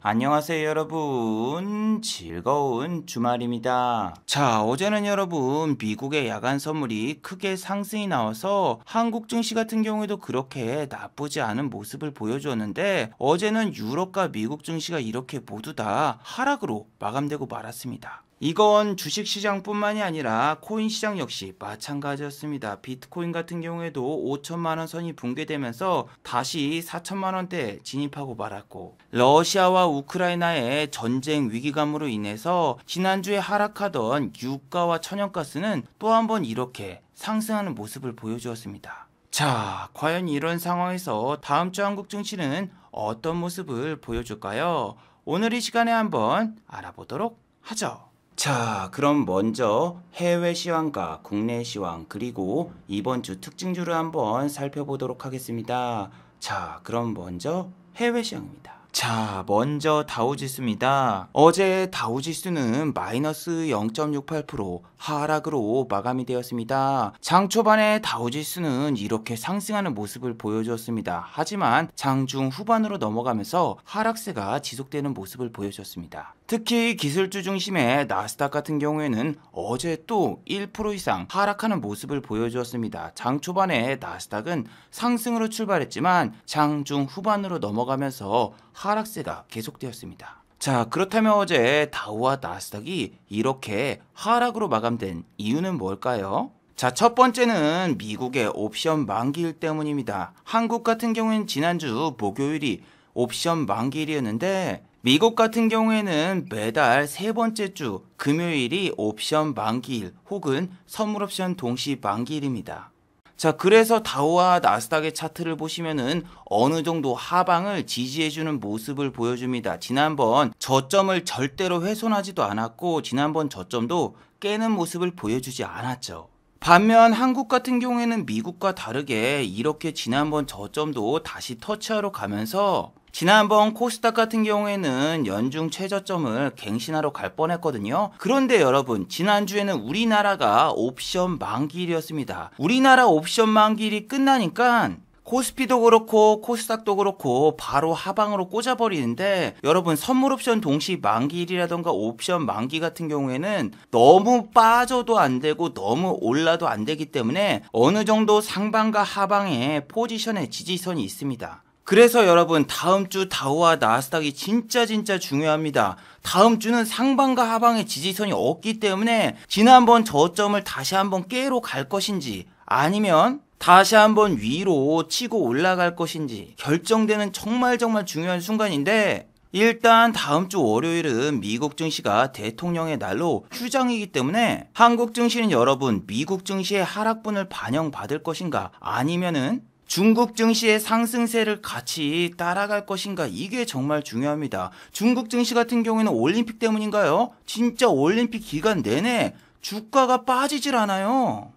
안녕하세요 여러분, 즐거운 주말입니다. 자, 어제는 여러분 미국의 야간 선물이 크게 상승이 나와서 한국 증시 같은 경우에도 그렇게 나쁘지 않은 모습을 보여주었는데, 어제는 유럽과 미국 증시가 이렇게 모두 다 하락으로 마감되고 말았습니다. 이건 주식시장뿐만이 아니라 코인시장 역시 마찬가지였습니다. 비트코인 같은 경우에도 5천만원 선이 붕괴되면서 다시 4천만원대에 진입하고 말았고, 러시아와 우크라이나의 전쟁 위기감으로 인해서 지난주에 하락하던 유가와 천연가스는 또 한 번 이렇게 상승하는 모습을 보여주었습니다. 자, 과연 이런 상황에서 다음 주 한국 증시는 어떤 모습을 보여줄까요? 오늘 이 시간에 한번 알아보도록 하죠. 자, 그럼 먼저 해외 시황과 국내 시황, 그리고 이번 주 특징주를 한번 살펴보도록 하겠습니다. 자, 그럼 먼저 해외 시황입니다. 자, 먼저 다우지수입니다. 어제 다우지수는 마이너스 0.68% 하락으로 마감이 되었습니다. 장 초반에 다우지수는 이렇게 상승하는 모습을 보여주었습니다. 하지만 장중 후반으로 넘어가면서 하락세가 지속되는 모습을 보여줬습니다. 특히 기술주 중심의 나스닥 같은 경우에는 어제 또 1% 이상 하락하는 모습을 보여주었습니다. 장 초반에 나스닥은 상승으로 출발했지만 장중 후반으로 넘어가면서 하락세가 계속되었습니다. 자, 그렇다면 어제 다우와 나스닥이 이렇게 하락으로 마감된 이유는 뭘까요? 자, 첫 번째는 미국의 옵션 만기일 때문입니다. 한국 같은 경우에는 지난주 목요일이 옵션 만기일이었는데, 미국 같은 경우에는 매달 세 번째 주 금요일이 옵션 만기일 혹은 선물 옵션 동시 만기일입니다. 자, 그래서 다우와 나스닥의 차트를 보시면은 어느 정도 하방을 지지해주는 모습을 보여줍니다. 지난번 저점을 절대로 훼손하지도 않았고, 지난번 저점도 깨는 모습을 보여주지 않았죠. 반면 한국 같은 경우에는 미국과 다르게 이렇게 지난번 저점도 다시 터치하러 가면서, 지난번 코스닥 같은 경우에는 연중 최저점을 갱신하러 갈 뻔했거든요. 그런데 여러분, 지난주에는 우리나라가 옵션 만기일이었습니다. 우리나라 옵션 만기일이 끝나니까 코스피도 그렇고 코스닥도 그렇고 바로 하방으로 꽂아버리는데, 여러분 선물 옵션 동시 만기일이라던가 옵션 만기 같은 경우에는 너무 빠져도 안 되고 너무 올라도 안 되기 때문에 어느 정도 상방과 하방의 포지션의 지지선이 있습니다. 그래서 여러분, 다음 주 다우와 나스닥이 진짜 중요합니다. 다음 주는 상방과 하방의 지지선이 없기 때문에 지난번 저점을 다시 한번 깨러 갈 것인지 아니면 다시 한번 위로 치고 올라갈 것인지 결정되는 정말 중요한 순간인데, 일단 다음 주 월요일은 미국 증시가 대통령의 날로 휴장이기 때문에 한국 증시는 여러분 미국 증시의 하락분을 반영받을 것인가 아니면은 중국 증시의 상승세를 같이 따라갈 것인가, 이게 정말 중요합니다. 중국 증시 같은 경우에는 올림픽 때문인가요? 진짜 올림픽 기간 내내 주가가 빠지질 않아요.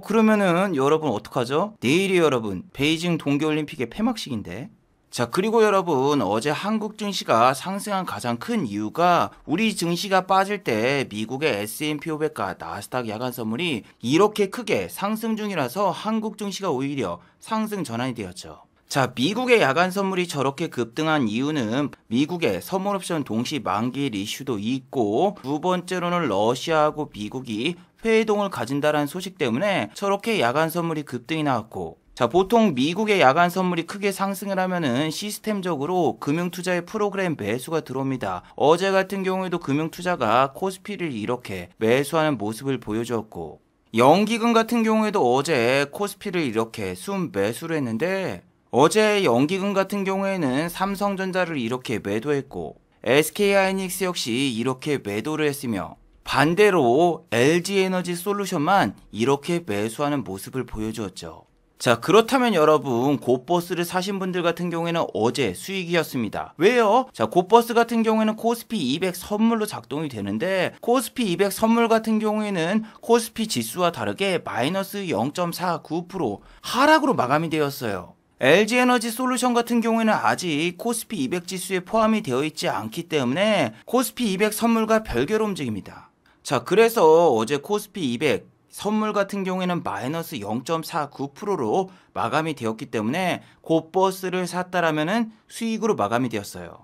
그러면은 여러분 어떡하죠? 내일이 여러분 베이징 동계올림픽의 폐막식인데. 자, 그리고 여러분 어제 한국 증시가 상승한 가장 큰 이유가 우리 증시가 빠질 때 미국의 S&P 500과 나스닥 야간 선물이 이렇게 크게 상승 중이라서 한국 증시가 오히려 상승 전환이 되었죠. 자, 미국의 야간 선물이 저렇게 급등한 이유는 미국의 선물 옵션 동시 만기일 이슈도 있고, 두 번째로는 러시아하고 미국이 회의동을 가진다라는 소식 때문에 저렇게 야간 선물이 급등이 나왔고, 자, 보통 미국의 야간 선물이 크게 상승을 하면은 시스템적으로 금융투자의 프로그램 매수가 들어옵니다. 어제 같은 경우에도 금융투자가 코스피를 이렇게 매수하는 모습을 보여주었고, 연기금 같은 경우에도 어제 코스피를 이렇게 순매수를 했는데, 어제 연기금 같은 경우에는 삼성전자를 이렇게 매도했고, SK하이닉스 역시 이렇게 매도를 했으며, 반대로 LG에너지 솔루션만 이렇게 매수하는 모습을 보여주었죠. 자, 그렇다면 여러분 고버스를 사신 분들 같은 경우에는 어제 수익이었습니다. 왜요? 자, 고버스 같은 경우에는 코스피 200 선물로 작동이 되는데, 코스피 200 선물 같은 경우에는 코스피 지수와 다르게 마이너스 0.49% 하락으로 마감이 되었어요. LG에너지 솔루션 같은 경우에는 아직 코스피 200 지수에 포함이 되어 있지 않기 때문에 코스피 200 선물과 별개로 움직입니다. 자, 그래서 어제 코스피 200 선물 같은 경우에는 마이너스 0.49%로 마감이 되었기 때문에 곧버스를 샀다라면은 수익으로 마감이 되었어요.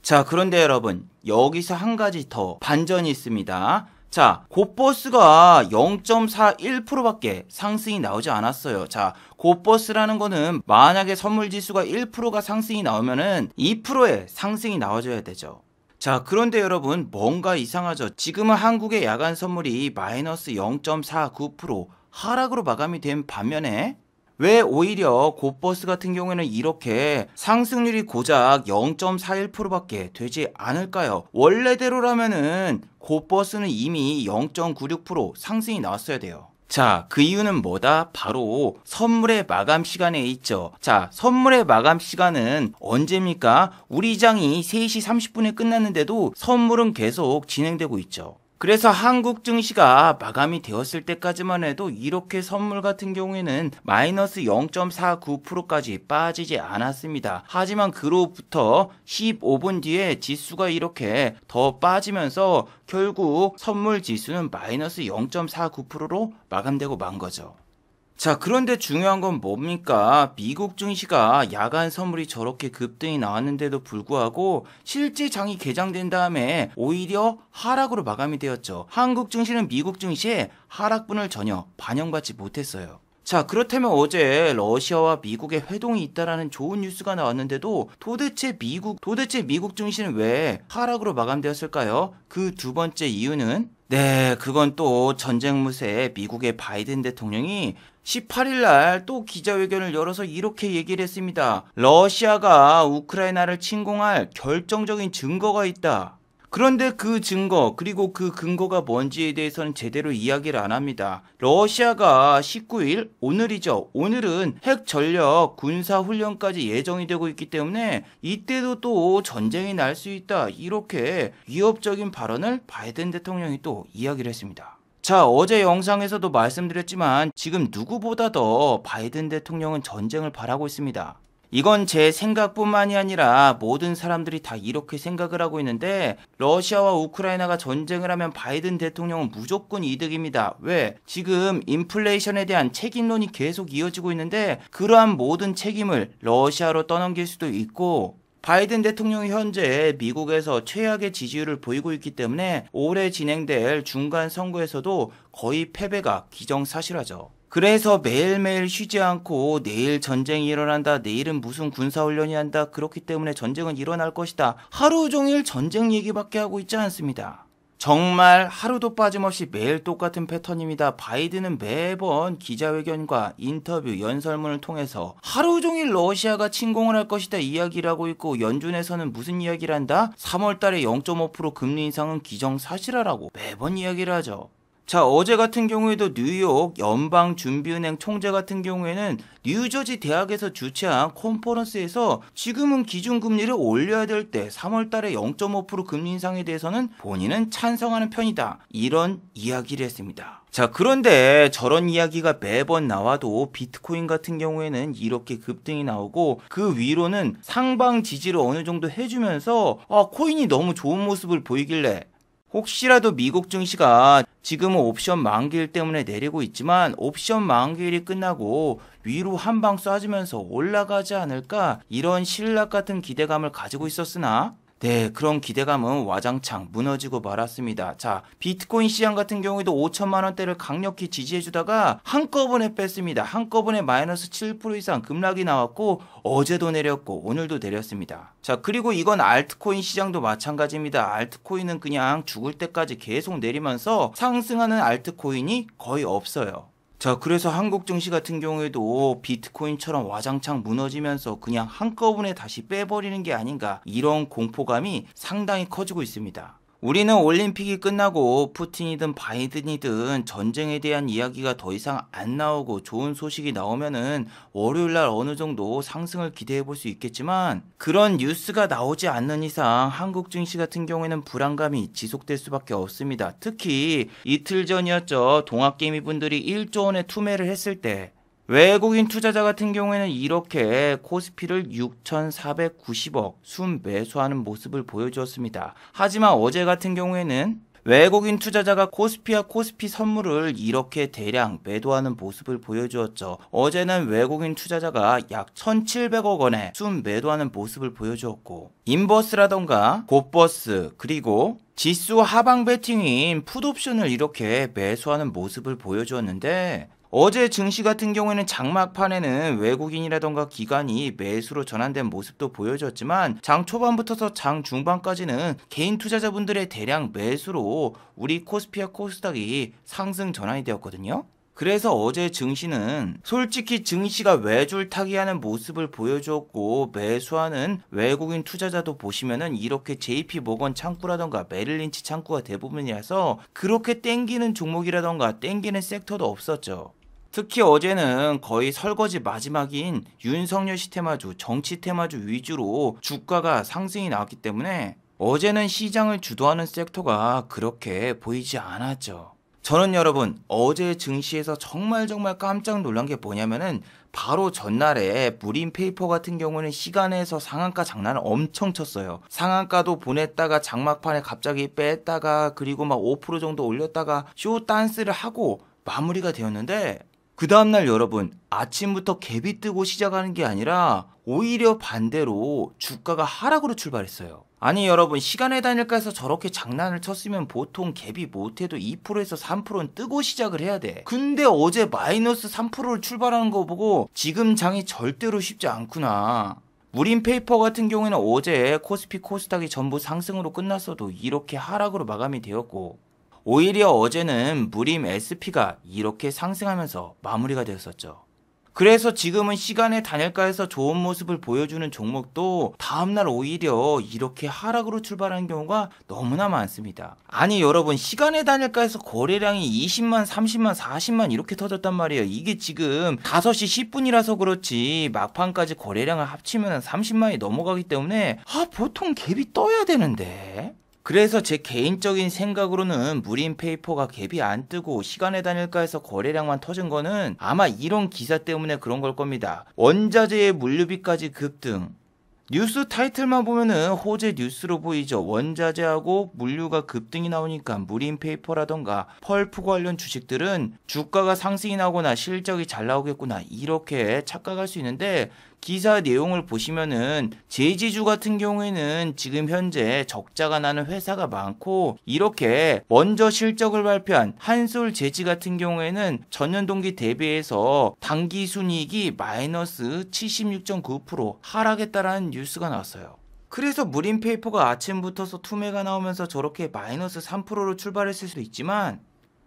자, 그런데 여러분, 여기서 한 가지 더 반전이 있습니다. 자, 곧버스가 0.41%밖에 상승이 나오지 않았어요. 자, 곧버스라는 거는 만약에 선물 지수가 1%가 상승이 나오면은 2%의 상승이 나와줘야 되죠. 자, 그런데 여러분, 뭔가 이상하죠. 지금은 한국의 야간 선물이 마이너스 0.49% 하락으로 마감이 된 반면에 왜 오히려 곧버스 같은 경우에는 이렇게 상승률이 고작 0.41%밖에 되지 않을까요? 원래대로라면은 곧버스는 이미 0.96% 상승이 나왔어야 돼요. 자, 그 이유는 뭐다? 바로 선물의 마감 시간에 있죠. 자, 선물의 마감 시간은 언제입니까? 우리 장이 3시 30분에 끝났는데도 선물은 계속 진행되고 있죠. 그래서 한국 증시가 마감이 되었을 때까지만 해도 이렇게 선물 같은 경우에는 마이너스 0.49%까지 빠지지 않았습니다. 하지만 그로부터 15분 뒤에 지수가 이렇게 더 빠지면서 결국 선물 지수는 마이너스 0.49%로 마감되고 만 거죠. 자, 그런데 중요한 건 뭡니까? 미국 증시가 야간 선물이 저렇게 급등이 나왔는데도 불구하고 실제 장이 개장된 다음에 오히려 하락으로 마감이 되었죠. 한국 증시는 미국 증시의 하락분을 전혀 반영받지 못했어요. 자, 그렇다면 어제 러시아와 미국의 회동이 있다라는 좋은 뉴스가 나왔는데도 도대체 미국 증시는 왜 하락으로 마감되었을까요? 그 두 번째 이유는 그건 또 전쟁 무쇠 미국의 바이든 대통령이 18일 날 또 기자회견을 열어서 이렇게 얘기를 했습니다. 러시아가 우크라이나를 침공할 결정적인 증거가 있다. 그런데 그 증거, 그리고 그 근거가 뭔지에 대해서는 제대로 이야기를 안 합니다. 러시아가 19일, 오늘이죠. 오늘은 핵 전력 군사 훈련까지 예정이 되고 있기 때문에 이때도 또 전쟁이 날 수 있다. 이렇게 위협적인 발언을 바이든 대통령이 또 이야기를 했습니다. 자, 어제 영상에서도 말씀드렸지만 지금 누구보다 더 바이든 대통령은 전쟁을 바라고 있습니다. 이건 제 생각뿐만이 아니라 모든 사람들이 다 이렇게 생각을 하고 있는데 러시아와 우크라이나가 전쟁을 하면 바이든 대통령은 무조건 이득입니다. 왜? 지금 인플레이션에 대한 책임론이 계속 이어지고 있는데 그러한 모든 책임을 러시아로 떠넘길 수도 있고 바이든 대통령이 현재 미국에서 최악의 지지율을 보이고 있기 때문에 올해 진행될 중간 선거에서도 거의 패배가 기정사실하죠. 그래서 매일매일 쉬지 않고 내일 전쟁이 일어난다, 내일은 무슨 군사훈련이 한다, 그렇기 때문에 전쟁은 일어날 것이다. 하루 종일 전쟁 얘기밖에 하고 있지 않습니다. 정말 하루도 빠짐없이 매일 똑같은 패턴입니다. 바이든은 매번 기자회견과 인터뷰, 연설문을 통해서 하루 종일 러시아가 침공을 할 것이다 이야기를 하고 있고 연준에서는 무슨 이야기를 한다? 3월 달에 0.5% 금리 인상은 기정사실화라고 매번 이야기를 하죠. 자, 어제 같은 경우에도 뉴욕 연방준비은행 총재 같은 경우에는 뉴저지 대학에서 주최한 컨퍼런스에서 지금은 기준금리를 올려야 될 때 3월 달에 0.5% 금리 인상에 대해서는 본인은 찬성하는 편이다. 이런 이야기를 했습니다. 자, 그런데 저런 이야기가 매번 나와도 비트코인 같은 경우에는 이렇게 급등이 나오고 그 위로는 상방 지지를 어느 정도 해주면서 코인이 너무 좋은 모습을 보이길래 혹시라도 미국 증시가 지금은 옵션 만기일 때문에 내리고 있지만 옵션 만기일이 끝나고 위로 한 방 쏴주면서 올라가지 않을까 이런 신락 같은 기대감을 가지고 있었으나 그런 기대감은 와장창 무너지고 말았습니다. 자, 비트코인 시장 같은 경우에도 5천만 원대를 강력히 지지해주다가 한꺼번에 뺐습니다. 한꺼번에 마이너스 7% 이상 급락이 나왔고 어제도 내렸고 오늘도 내렸습니다. 자, 그리고 이건 알트코인 시장도 마찬가지입니다. 알트코인은 그냥 죽을 때까지 계속 내리면서 상승하는 알트코인이 거의 없어요. 자, 그래서 한국 증시 같은 경우에도 비트코인처럼 와장창 무너지면서 그냥 한꺼번에 다시 빼버리는 게 아닌가 이런 공포감이 상당히 커지고 있습니다. 우리는 올림픽이 끝나고 푸틴이든 바이든이든 전쟁에 대한 이야기가 더 이상 안 나오고 좋은 소식이 나오면은 월요일날 어느 정도 상승을 기대해 볼 수 있겠지만 그런 뉴스가 나오지 않는 이상 한국 증시 같은 경우에는 불안감이 지속될 수밖에 없습니다. 특히 이틀 전이었죠. 동학개미 분들이 1조 원의 투매를 했을 때 외국인 투자자 같은 경우에는 이렇게 코스피를 6,490억 순매수하는 모습을 보여주었습니다. 하지만 어제 같은 경우에는 외국인 투자자가 코스피와 코스피 선물을 이렇게 대량 매도하는 모습을 보여주었죠. 어제는 외국인 투자자가 약 1,700억 원에 순 매도하는 모습을 보여주었고, 인버스라던가 곱버스 그리고 지수 하방 베팅인 풋옵션을 이렇게 매수하는 모습을 보여주었는데, 어제 증시 같은 경우에는 장막판에는 외국인이라던가 기관이 매수로 전환된 모습도 보여줬지만, 장 초반부터서 장 중반까지는 개인 투자자분들의 대량 매수로 우리 코스피와 코스닥이 상승 전환이 되었거든요. 그래서 어제 증시는 솔직히 증시가 외줄타기하는 모습을 보여주었고, 매수하는 외국인 투자자도 보시면은 이렇게 JP모건 창구라던가 메릴린치 창구가 대부분이라서 그렇게 땡기는 종목이라던가 땡기는 섹터도 없었죠. 특히 어제는 거의 설거지 마지막인 윤석열 시 테마주, 정치 테마주 위주로 주가가 상승이 나왔기 때문에 어제는 시장을 주도하는 섹터가 그렇게 보이지 않았죠. 저는 여러분, 어제 증시에서 정말 깜짝 놀란 게 뭐냐면은 바로 전날에 무림페이퍼 같은 경우는 시간에서 상한가 장난을 엄청 쳤어요. 상한가도 보냈다가 장막판에 갑자기 뺐다가 그리고 막 5% 정도 올렸다가 쇼 댄스를 하고 마무리가 되었는데, 그 다음날 여러분, 아침부터 갭이 뜨고 시작하는 게 아니라 오히려 반대로 주가가 하락으로 출발했어요. 아니 여러분, 시간의 단일가에서 저렇게 장난을 쳤으면 보통 갭이 못해도 2%에서 3%는 뜨고 시작을 해야 돼. 근데 어제 마이너스 3%를 출발하는 거 보고 지금 장이 절대로 쉽지 않구나. 무림페이퍼 같은 경우에는 어제 코스피 코스닥이 전부 상승으로 끝났어도 이렇게 하락으로 마감이 되었고, 오히려 어제는 무림 SP가 이렇게 상승하면서 마무리가 되었었죠. 그래서 지금은 시간의 단일가에서 좋은 모습을 보여주는 종목도 다음날 오히려 이렇게 하락으로 출발하는 경우가 너무나 많습니다. 아니 여러분, 시간의 단일가에서 거래량이 20만, 30만, 40만 이렇게 터졌단 말이에요. 이게 지금 5시 10분이라서 그렇지 막판까지 거래량을 합치면 30만이 넘어가기 때문에 보통 갭이 떠야 되는데, 그래서 제 개인적인 생각으로는 무림페이퍼가 갭이 안 뜨고 시간의 단일가에서 거래량만 터진 거는 아마 이런 기사 때문에 그런 걸 겁니다. 원자재의 물류비까지 급등. 뉴스 타이틀만 보면은 호재 뉴스로 보이죠. 원자재하고 물류가 급등이 나오니까 무림페이퍼라던가 펄프 관련 주식들은 주가가 상승이 나거나 실적이 잘 나오겠구나 이렇게 착각할 수 있는데, 기사 내용을 보시면은 제지주 같은 경우에는 지금 현재 적자가 나는 회사가 많고, 이렇게 먼저 실적을 발표한 한솔제지 같은 경우에는 전년 동기 대비해서 당기순이익이 마이너스 76.9% 하락했다라는 뉴스가 나왔어요. 그래서 무림페이퍼가 아침부터서 투매가 나오면서 저렇게 마이너스 3%로 출발했을 수도 있지만,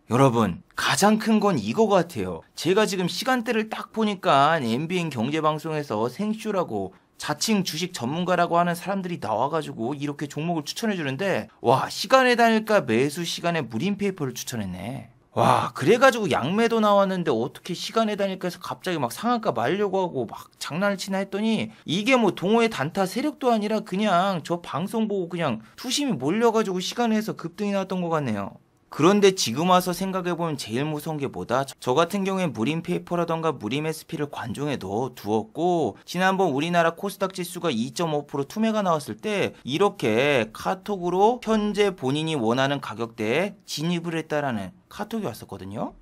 여러분, 가장 큰 건 이거 같아요. 제가 지금 시간대를 딱 보니까 MBN 경제방송에서 생쇼라고 자칭 주식 전문가라고 하는 사람들이 나와가지고 이렇게 종목을 추천해주는데, 와, 시간의 단일가 매수 시간에 무림페이퍼를 추천했네. 와, 그래가지고 양매도 나왔는데 어떻게 시간의 단일가에서 갑자기 막 상한가 말려고 하고 막 장난을 치나 했더니, 이게 뭐 동호회 단타 세력도 아니라 그냥 저 방송 보고 그냥 투심이 몰려가지고 시간에서 급등이 나왔던 것 같네요. 그런데 지금 와서 생각해보면 제일 무서운 게 뭐다? 저 같은 경우엔 무림페이퍼라던가 무림 SP를 관종에 넣어 두었고, 지난번 우리나라 코스닥 지수가 2.5% 투매가 나왔을 때 이렇게 카톡으로 현재 본인이 원하는 가격대에 진입을 했다라는 카톡이 왔었거든요.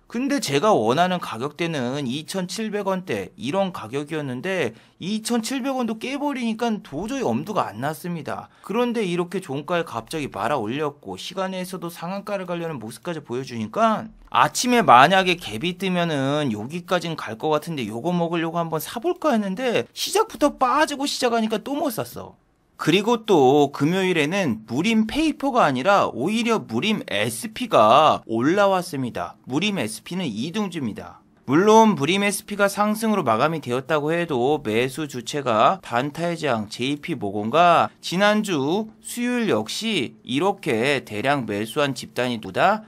근데 제가 원하는 가격대는 2,700원대 이런 가격이었는데 2,700원도 깨버리니까 도저히 엄두가 안 났습니다. 그런데 이렇게 종가에 갑자기 말아 올렸고 시간에서도 상한가를 가려는 모습까지 보여주니까, 아침에 만약에 갭이 뜨면은 여기까진 갈 것 같은데 요거 먹으려고 한번 사볼까 했는데 시작부터 빠지고 시작하니까 또 못 샀어. 그리고 또 금요일에는 무림페이퍼가 아니라 오히려 무림 SP가 올라왔습니다. 무림 SP는 이등주입니다. 물론 무림 SP가 상승으로 마감이 되었다고 해도 매수 주체가 단타의 장 JP모건과 지난주 수요일 역시 이렇게 대량 매수한 집단이 누구다?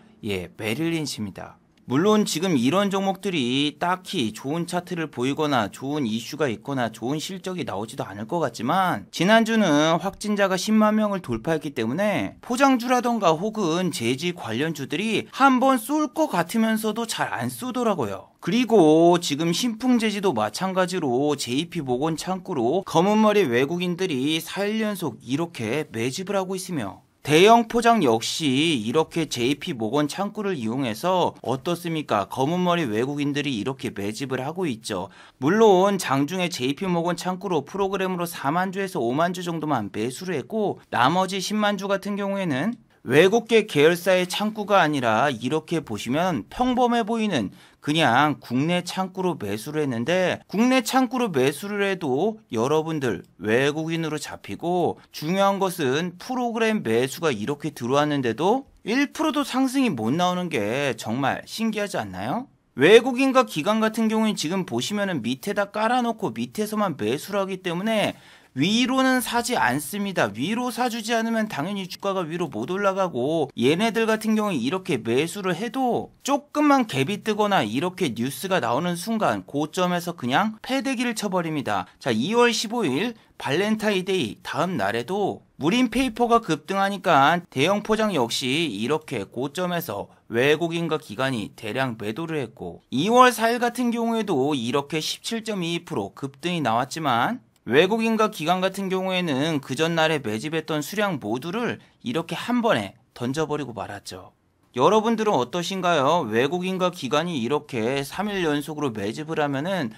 메릴린치입니다. 물론 지금 이런 종목들이 딱히 좋은 차트를 보이거나 좋은 이슈가 있거나 좋은 실적이 나오지도 않을 것 같지만, 지난주는 확진자가 10만 명을 돌파했기 때문에 포장주라던가 혹은 제지 관련주들이 한번 쏠 것 같으면서도 잘 안 쏘더라고요. 그리고 지금 신풍제지도 마찬가지로 JP모건 창구로 검은머리 외국인들이 4일 연속 이렇게 매집을 하고 있으며, 대형 포장 역시 이렇게 JP모건 창구를 이용해서 어떻습니까? 검은머리 외국인들이 이렇게 매집을 하고 있죠. 물론 장중에 JP모건 창구로 프로그램으로 4만 주에서 5만 주 정도만 매수를 했고 나머지 10만 주 같은 경우에는 외국계 계열사의 창구가 아니라 이렇게 보시면 평범해 보이는 그냥 국내 창구로 매수를 했는데 국내 창구로 매수를 해도 여러분들 외국인으로 잡히고 중요한 것은 프로그램 매수가 이렇게 들어왔는데도 1%도 상승이 못 나오는 게 정말 신기하지 않나요? 외국인과 기관 같은 경우는 지금 보시면은 밑에다 깔아놓고 밑에서만 매수를 하기 때문에 위로는 사지 않습니다. 위로 사주지 않으면 당연히 주가가 위로 못 올라가고 얘네들 같은 경우에 이렇게 매수를 해도 조금만 갭이 뜨거나 이렇게 뉴스가 나오는 순간 고점에서 그냥 패대기를 쳐버립니다. 자, 2월 15일 발렌타인데이 다음 날에도 무림페이퍼가 급등하니까 대형 포장 역시 이렇게 고점에서 외국인과 기관이 대량 매도를 했고 2월 4일 같은 경우에도 이렇게 17.22% 급등이 나왔지만 외국인과 기관 같은 경우에는 그 전날에 매집했던 수량 모두를 이렇게 한 번에 던져버리고 말았죠. 여러분들은 어떠신가요? 외국인과 기관이 이렇게 3일 연속으로 매집을 하면은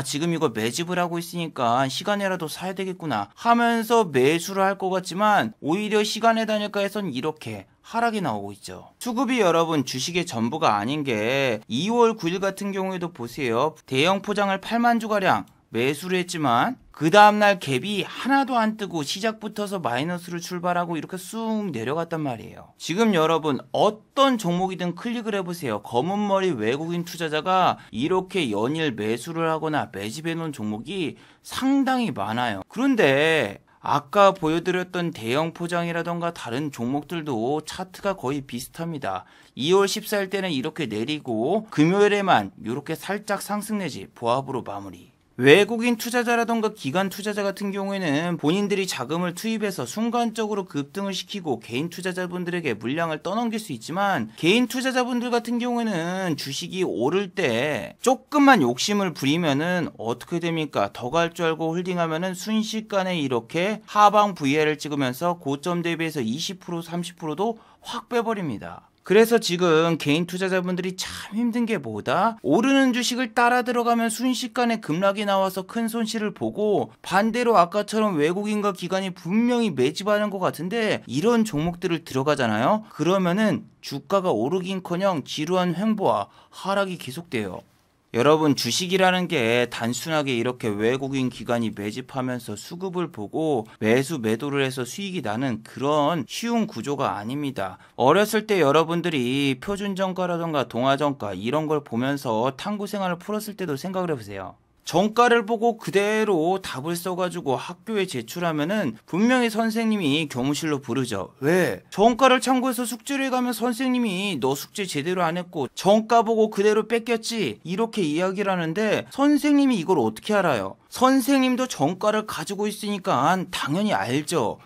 지금 이거 매집을 하고 있으니까 시간에라도 사야 되겠구나 하면서 매수를 할 것 같지만 오히려 시간에 다닐까에선 이렇게 하락이 나오고 있죠. 수급이 여러분 주식의 전부가 아닌 게 2월 9일 같은 경우에도 보세요. 대형 포장을 8만 주가량 매수를 했지만 그 다음날 갭이 하나도 안 뜨고 시작부터서 마이너스로 출발하고 이렇게 쑥 내려갔단 말이에요. 지금 여러분 어떤 종목이든 클릭을 해보세요. 검은머리 외국인 투자자가 이렇게 연일 매수를 하거나 매집해 놓은 종목이 상당히 많아요. 그런데 아까 보여드렸던 대형 포장이라던가 다른 종목들도 차트가 거의 비슷합니다. 2월 14일 때는 이렇게 내리고 금요일에만 이렇게 살짝 상승 내지 보합으로 마무리. 외국인 투자자라던가 기관 투자자 같은 경우에는 본인들이 자금을 투입해서 순간적으로 급등을 시키고 개인 투자자분들에게 물량을 떠넘길 수 있지만 개인 투자자분들 같은 경우에는 주식이 오를 때 조금만 욕심을 부리면은 어떻게 됩니까? 더 갈 줄 알고 홀딩하면은 순식간에 이렇게 하방 VR을 찍으면서 고점 대비해서 20% 30%도 확 빼버립니다. 그래서 지금 개인 투자자분들이 참 힘든 게 뭐다? 오르는 주식을 따라 들어가면 순식간에 급락이 나와서 큰 손실을 보고 반대로 아까처럼 외국인과 기관이 분명히 매집하는 것 같은데 이런 종목들을 들어가잖아요? 그러면은 주가가 오르긴커녕 지루한 횡보와 하락이 계속돼요. 여러분 주식이라는 게 단순하게 이렇게 외국인 기관이 매집하면서 수급을 보고 매수 매도를 해서 수익이 나는 그런 쉬운 구조가 아닙니다. 어렸을 때 여러분들이 표준정가라던가 동아정가 이런 걸 보면서 탐구 생활을 풀었을 때도 생각을 해보세요. 정가를 보고 그대로 답을 써가지고 학교에 제출하면은 분명히 선생님이 교무실로 부르죠. 왜? 정가를 참고해서 숙제를 해가면 선생님이 너 숙제 제대로 안 했고 정가 보고 그대로 뺏겼지 이렇게 이야기를 하는데 선생님이 이걸 어떻게 알아요? 선생님도 정가를 가지고 있으니까 당연히 알죠.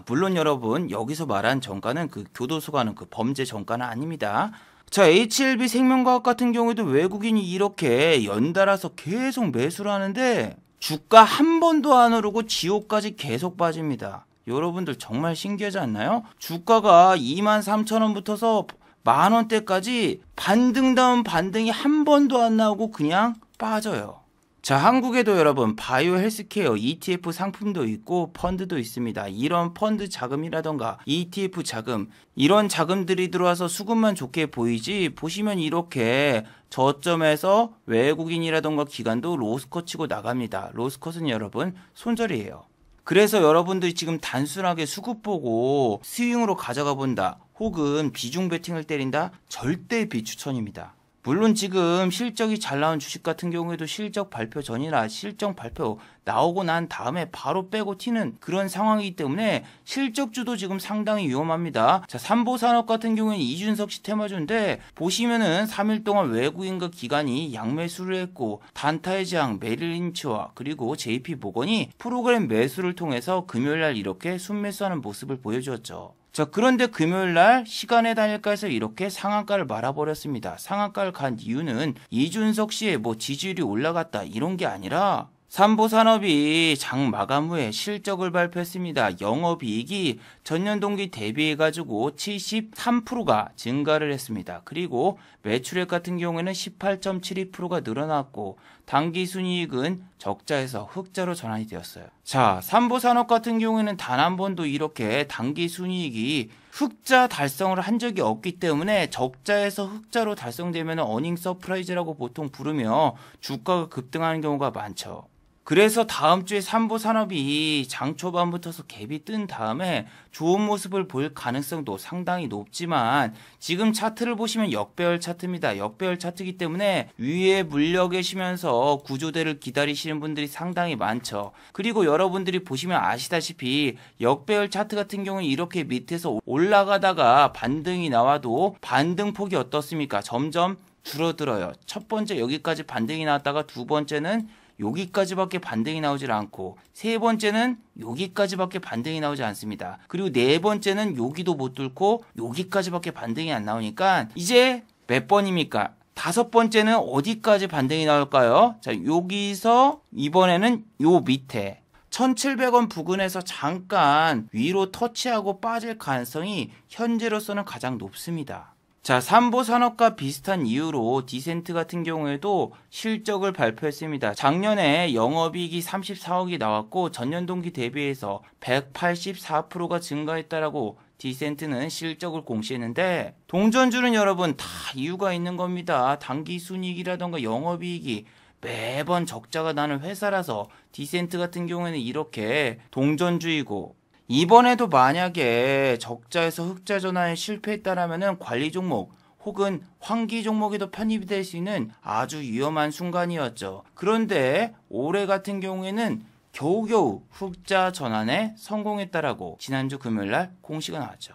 물론 여러분 여기서 말한 정가는 그 교도소 가는 그 범죄 정가는 아닙니다. 자, HLB 생명과학 같은 경우에도 외국인이 이렇게 연달아서 계속 매수를 하는데 주가 한 번도 안 오르고 지옥까지 계속 빠집니다. 여러분들 정말 신기하지 않나요? 주가가 23,000원부터서 만원대까지 반등 다음 반등이 한 번도 안 나오고 그냥 빠져요. 자, 한국에도 여러분 바이오 헬스케어 ETF 상품도 있고 펀드도 있습니다. 이런 펀드 자금이라던가 ETF 자금 이런 자금들이 들어와서 수급만 좋게 보이지 보시면 이렇게 저점에서 외국인이라던가 기관도 로스컷 치고 나갑니다. 로스컷은 여러분 손절이에요. 그래서 여러분들이 지금 단순하게 수급 보고 스윙으로 가져가 본다 혹은 비중 베팅을 때린다 절대 비추천입니다. 물론 지금 실적이 잘 나온 주식 같은 경우에도 실적 발표 전이나 실적 발표 나오고 난 다음에 바로 빼고 튀는 그런 상황이기 때문에 실적주도 지금 상당히 위험합니다. 자, 삼보산업 같은 경우에는 이준석 씨 테마주인데 보시면은 3일 동안 외국인과 기관이 양매수를 했고 단타의 장 메릴린치와 그리고 JP모건이 프로그램 매수를 통해서 금요일날 이렇게 순매수하는 모습을 보여주었죠. 자, 그런데 금요일날 시간의 단일가에서 이렇게 상한가를 말아버렸습니다. 상한가를 간 이유는 이준석 씨의 지지율이 올라갔다 이런 게 아니라 삼보산업이 장 마감 후에 실적을 발표했습니다. 영업이익이 전년 동기 대비해가지고 73%가 증가를 했습니다. 그리고 매출액 같은 경우에는 18.72%가 늘어났고 당기순이익은 적자에서 흑자로 전환이 되었어요. 자, 삼보산업 같은 경우에는 단 한 번도 이렇게 당기순이익이 흑자 달성을 한 적이 없기 때문에 적자에서 흑자로 달성되면 어닝 서프라이즈라고 보통 부르며 주가가 급등하는 경우가 많죠. 그래서 다음 주에 삼보산업이 장 초반부터서 갭이 뜬 다음에 좋은 모습을 보일 가능성도 상당히 높지만 지금 차트를 보시면 역배열 차트입니다. 역배열 차트이기 때문에 위에 물려 계시면서 구조대를 기다리시는 분들이 상당히 많죠. 그리고 여러분들이 보시면 아시다시피 역배열 차트 같은 경우는 이렇게 밑에서 올라가다가 반등이 나와도 반등폭이 어떻습니까? 점점 줄어들어요. 첫 번째 여기까지 반등이 나왔다가 두 번째는 여기까지밖에 반등이 나오질 않고 세 번째는 여기까지밖에 반등이 나오지 않습니다. 그리고 네 번째는 여기도 못 뚫고 여기까지밖에 반등이 안 나오니까 이제 몇 번입니까? 다섯 번째는 어디까지 반등이 나올까요? 자, 여기서 이번에는 요 밑에 1700원 부근에서 잠깐 위로 터치하고 빠질 가능성이 현재로서는 가장 높습니다. 자, 삼보산업과 비슷한 이유로 디센트 같은 경우에도 실적을 발표했습니다. 작년에 영업이익이 34억이 나왔고 전년 동기 대비해서 184%가 증가했다라고 디센트는 실적을 공시했는데 동전주는 여러분 다 이유가 있는 겁니다. 당기순이익이라던가 영업이익이 매번 적자가 나는 회사라서 디센트 같은 경우에는 이렇게 동전주이고 이번에도 만약에 적자에서 흑자 전환에 실패했다라면 관리 종목 혹은 환기 종목에도 편입이 될 수 있는 아주 위험한 순간이었죠. 그런데 올해 같은 경우에는 겨우겨우 흑자 전환에 성공했다라고 지난주 금요일날 공시가 나왔죠.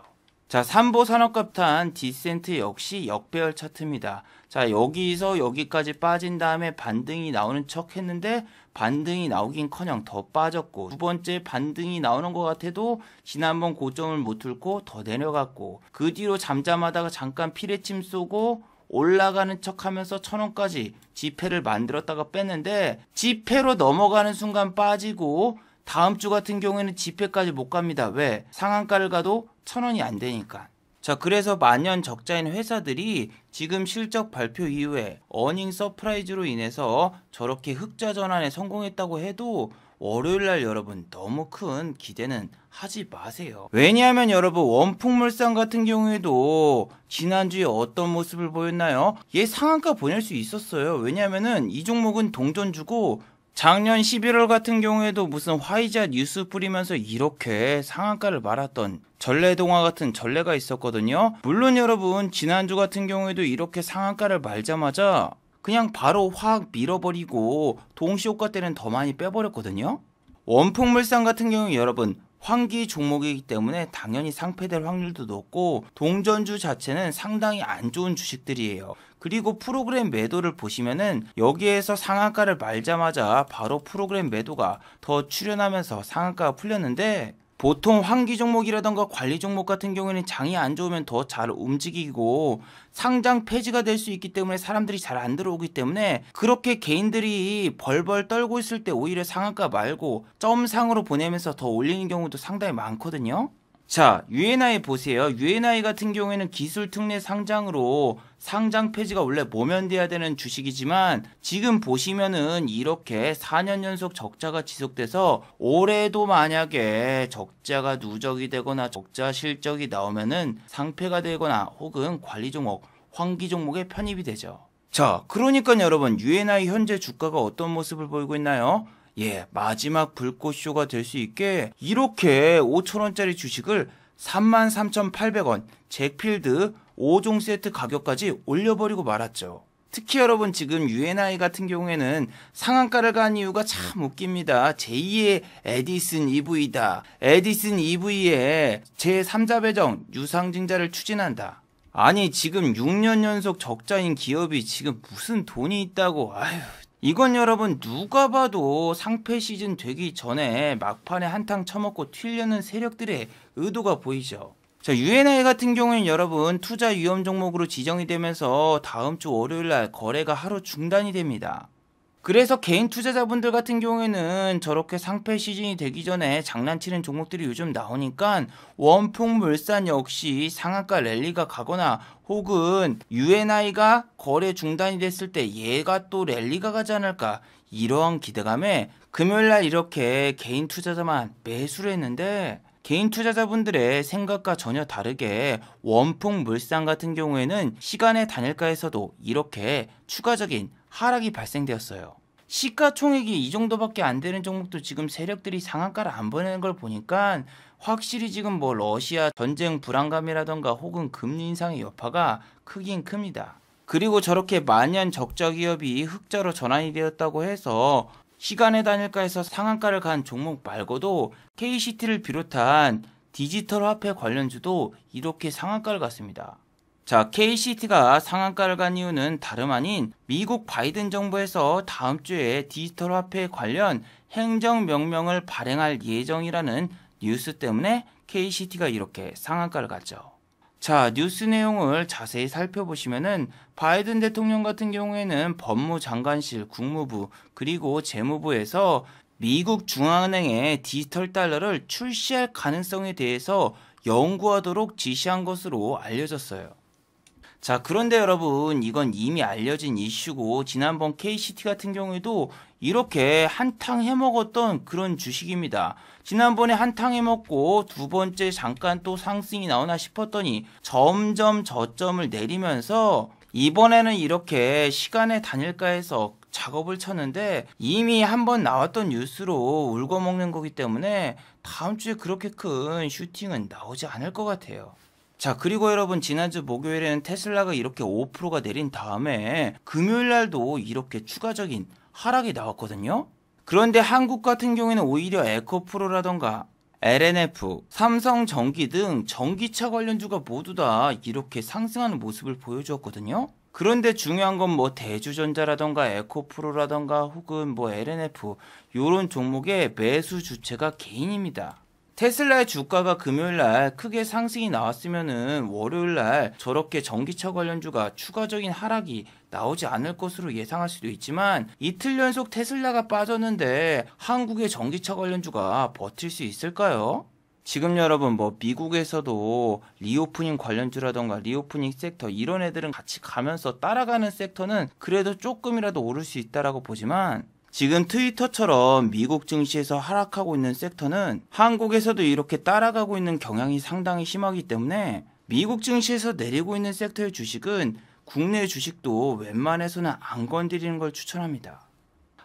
자, 삼보산업갑탄 디센트 역시 역배열 차트입니다. 자, 여기서 여기까지 빠진 다음에 반등이 나오는 척 했는데 반등이 나오긴커녕 더 빠졌고 두 번째 반등이 나오는 것 같아도 지난번 고점을 못 뚫고 더 내려갔고 그 뒤로 잠잠하다가 잠깐 피레침 쏘고 올라가는 척 하면서 1000원까지 지폐를 만들었다가 뺐는데 지폐로 넘어가는 순간 빠지고 다음 주 같은 경우에는 지폐까지 못 갑니다. 왜? 상한가를 가도 1000원이 안 되니까. 자, 그래서 만년 적자인 회사들이 지금 실적 발표 이후에 어닝 서프라이즈로 인해서 저렇게 흑자 전환에 성공했다고 해도 월요일날 여러분 너무 큰 기대는 하지 마세요. 왜냐하면 여러분 원풍물산 같은 경우에도 지난주에 어떤 모습을 보였나요? 얘 상한가 보낼 수 있었어요. 왜냐하면은 이 종목은 동전주고 작년 11월 같은 경우에도 무슨 화이자 뉴스 뿌리면서 이렇게 상한가를 말았던 전래동화 같은 전래가 있었거든요. 물론 여러분 지난주 같은 경우에도 이렇게 상한가를 말자마자 그냥 바로 확 밀어버리고 동시효과 때는 더 많이 빼버렸거든요. 원풍물산 같은 경우 여러분 환기 종목이기 때문에 당연히 상폐될 확률도 높고 동전주 자체는 상당히 안 좋은 주식들이에요. 그리고 프로그램 매도를 보시면은 여기에서 상한가를 말자마자 바로 프로그램 매도가 더 출현하면서 상한가가 풀렸는데 보통 환기 종목이라던가 관리 종목 같은 경우에는 장이 안 좋으면 더 잘 움직이고 상장 폐지가 될 수 있기 때문에 사람들이 잘 안 들어오기 때문에 그렇게 개인들이 벌벌 떨고 있을 때 오히려 상한가 말고 점상으로 보내면서 더 올리는 경우도 상당히 많거든요. 자, UNI 보세요. UNI 같은 경우에는 기술 특례 상장으로 상장 폐지가 원래 모면돼야 되는 주식이지만 지금 보시면은 이렇게 4년 연속 적자가 지속돼서 올해도 만약에 적자가 누적이 되거나 적자 실적이 나오면은 상폐가 되거나 혹은 관리 종목, 환기 종목에 편입이 되죠. 자, 그러니까 여러분 UNI 현재 주가가 어떤 모습을 보이고 있나요? 예, 마지막 불꽃쇼가 될 수 있게 이렇게 5,000원짜리 주식을 33,800원 잭필드 5종 세트 가격까지 올려버리고 말았죠. 특히 여러분 지금 UNI 같은 경우에는 상한가를 간 이유가 참 웃깁니다. 제2의 에디슨 EV다. 에디슨 EV에 제3자 배정 유상증자를 추진한다. 아니 지금 6년 연속 적자인 기업이 지금 무슨 돈이 있다고. 아휴, 이건 여러분 누가 봐도 상폐 시즌 되기 전에 막판에 한탕 쳐먹고 튀려는 세력들의 의도가 보이죠. 자, UNI 같은 경우는 여러분 투자 위험 종목으로 지정이 되면서 다음 주 월요일날 거래가 하루 중단이 됩니다. 그래서 개인 투자자분들 같은 경우에는 저렇게 상패 시즌이 되기 전에 장난치는 종목들이 요즘 나오니까 원풍물산 역시 상한가 랠리가 가거나 혹은 UNI가 거래 중단이 됐을 때 얘가 또 랠리가 가지 않을까, 이러한 기대감에 금요일날 이렇게 개인 투자자만 매수를 했는데, 개인 투자자분들의 생각과 전혀 다르게 원풍물산 같은 경우에는 시간의 단일가에서도 이렇게 추가적인 하락이 발생되었어요. 시가총액이 이 정도밖에 안 되는 종목도 지금 세력들이 상한가를 안 보내는 걸 보니까 확실히 지금 뭐 러시아 전쟁 불안감이라던가 혹은 금리 인상의 여파가 크긴 큽니다. 그리고 저렇게 만년 적자 기업이 흑자로 전환이 되었다고 해서 시간의 단일가에서 상한가를 간 종목 말고도 KCT를 비롯한 디지털 화폐 관련주도 이렇게 상한가를 갔습니다. 자, KCT가 상한가를 간 이유는 다름 아닌 미국 바이든 정부에서 다음 주에 디지털 화폐 관련 행정명령을 발행할 예정이라는 뉴스 때문에 KCT가 이렇게 상한가를 갔죠. 자, 뉴스 내용을 자세히 살펴보시면은 바이든 대통령 같은 경우에는 법무장관실, 국무부, 그리고 재무부에서 미국 중앙은행의 디지털 달러를 출시할 가능성에 대해서 연구하도록 지시한 것으로 알려졌어요. 자, 그런데 여러분, 이건 이미 알려진 이슈고 지난번 KCT 같은 경우에도 이렇게 한탕 해먹었던 그런 주식입니다. 지난번에 한탕 해먹고 두 번째 잠깐 또 상승이 나오나 싶었더니 점점 저점을 내리면서 이번에는 이렇게 시간의 단일가에서 작업을 쳤는데 이미 한번 나왔던 뉴스로 울고먹는 거기 때문에 다음 주에 그렇게 큰 슈팅은 나오지 않을 것 같아요. 자, 그리고 여러분, 지난주 목요일에는 테슬라가 이렇게 5%가 내린 다음에 금요일날도 이렇게 추가적인 하락이 나왔거든요. 그런데 한국 같은 경우에는 오히려 에코프로라던가 LNF, 삼성전기 등 전기차 관련주가 모두 다 이렇게 상승하는 모습을 보여주었거든요. 그런데 중요한 건 뭐 대주전자라던가 에코프로라던가 혹은 뭐 LNF 이런 종목의 매수 주체가 개인입니다. 테슬라의 주가가 금요일날 크게 상승이 나왔으면은 월요일날 저렇게 전기차 관련주가 추가적인 하락이 나오지 않을 것으로 예상할 수도 있지만 이틀 연속 테슬라가 빠졌는데 한국의 전기차 관련주가 버틸 수 있을까요? 지금 여러분 뭐 미국에서도 리오프닝 관련주라던가 리오프닝 섹터 이런 애들은 같이 가면서 따라가는 섹터는 그래도 조금이라도 오를 수 있다라고 보지만 지금 트위터처럼 미국 증시에서 하락하고 있는 섹터는 한국에서도 이렇게 따라가고 있는 경향이 상당히 심하기 때문에 미국 증시에서 내리고 있는 섹터의 주식은 국내 주식도 웬만해서는 안 건드리는 걸 추천합니다.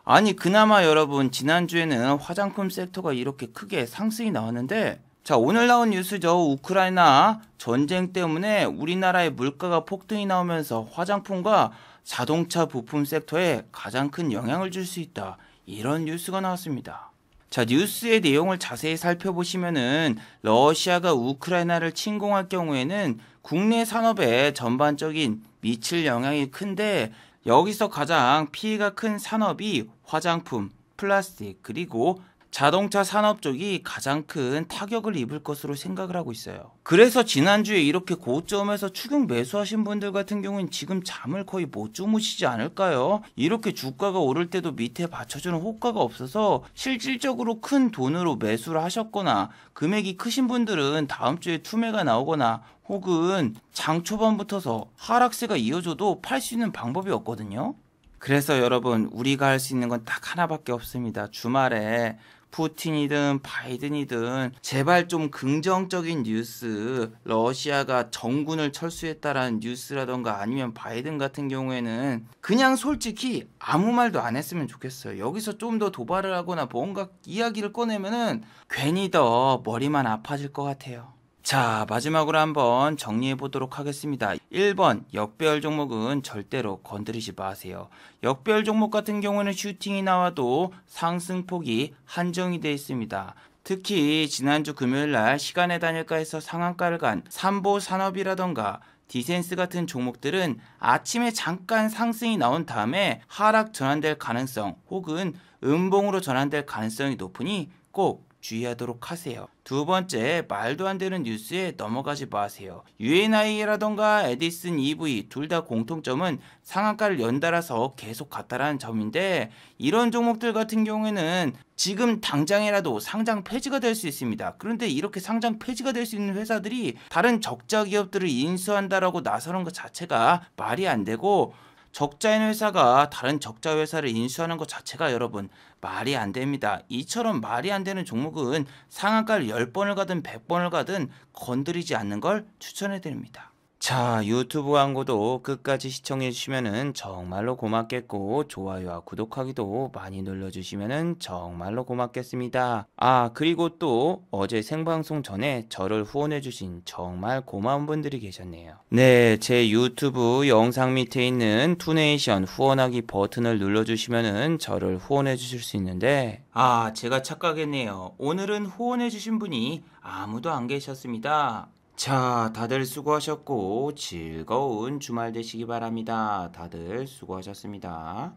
아니 그나마 여러분 지난주에는 화장품 섹터가 이렇게 크게 상승이 나왔는데 자, 오늘 나온 뉴스죠. 우크라이나 전쟁 때문에 우리나라의 물가가 폭등이 나오면서 화장품과 자동차 부품 섹터에 가장 큰 영향을 줄 수 있다. 이런 뉴스가 나왔습니다. 자, 뉴스의 내용을 자세히 살펴보시면은 러시아가 우크라이나를 침공할 경우에는 국내 산업에 전반적인 미칠 영향이 큰데 여기서 가장 피해가 큰 산업이 화장품, 플라스틱, 그리고 자동차 산업 쪽이 가장 큰 타격을 입을 것으로 생각을 하고 있어요. 그래서 지난주에 이렇게 고점에서 추격 매수하신 분들 같은 경우는 지금 잠을 거의 못 주무시지 않을까요? 이렇게 주가가 오를 때도 밑에 받쳐주는 호가가 없어서 실질적으로 큰 돈으로 매수를 하셨거나 금액이 크신 분들은 다음 주에 투매가 나오거나 혹은 장 초반부터서 하락세가 이어져도 팔 수 있는 방법이 없거든요. 그래서 여러분 우리가 할 수 있는 건 딱 하나밖에 없습니다. 주말에 푸틴이든 바이든이든 제발 좀 긍정적인 뉴스, 러시아가 정군을 철수했다라는 뉴스라던가 아니면 바이든 같은 경우에는 그냥 솔직히 아무 말도 안 했으면 좋겠어요. 여기서 좀 더 도발을 하거나 뭔가 이야기를 꺼내면은 괜히 더 머리만 아파질 것 같아요. 자, 마지막으로 한번 정리해 보도록 하겠습니다. 1번 역배열 종목은 절대로 건드리지 마세요. 역배열 종목 같은 경우는 슈팅이 나와도 상승폭이 한정이 되어 있습니다. 특히 지난주 금요일날 시간의 단일가에서 상한가를 간 삼보산업이라던가 디센스 같은 종목들은 아침에 잠깐 상승이 나온 다음에 하락 전환될 가능성 혹은 음봉으로 전환될 가능성이 높으니 꼭 주의하도록 하세요. 두 번째, 말도 안 되는 뉴스에 넘어가지 마세요. UNI라던가 에디슨 EV 둘 다 공통점은 상한가를 연달아서 계속 갔다라는 점인데, 이런 종목들 같은 경우에는 지금 당장이라도 상장 폐지가 될 수 있습니다. 그런데 이렇게 상장 폐지가 될 수 있는 회사들이 다른 적자 기업들을 인수한다라고 나서는 것 자체가 말이 안 되고, 적자인 회사가 다른 적자 회사를 인수하는 것 자체가 여러분 말이 안 됩니다. 이처럼 말이 안 되는 종목은 상한가를 10번을 가든 100번을 가든 건드리지 않는 걸 추천해 드립니다. 자, 유튜브 광고도 끝까지 시청해 주시면은 정말로 고맙겠고, 좋아요와 구독하기도 많이 눌러주시면은 정말로 고맙겠습니다. 아, 그리고 또 어제 생방송 전에 저를 후원해 주신 정말 고마운 분들이 계셨네요. 네, 제 유튜브 영상 밑에 있는 투네이션 후원하기 버튼을 눌러주시면은 저를 후원해 주실 수 있는데, 아, 제가 착각했네요. 오늘은 후원해 주신 분이 아무도 안 계셨습니다. 자, 다들 수고하셨고 즐거운 주말 되시기 바랍니다. 다들 수고하셨습니다.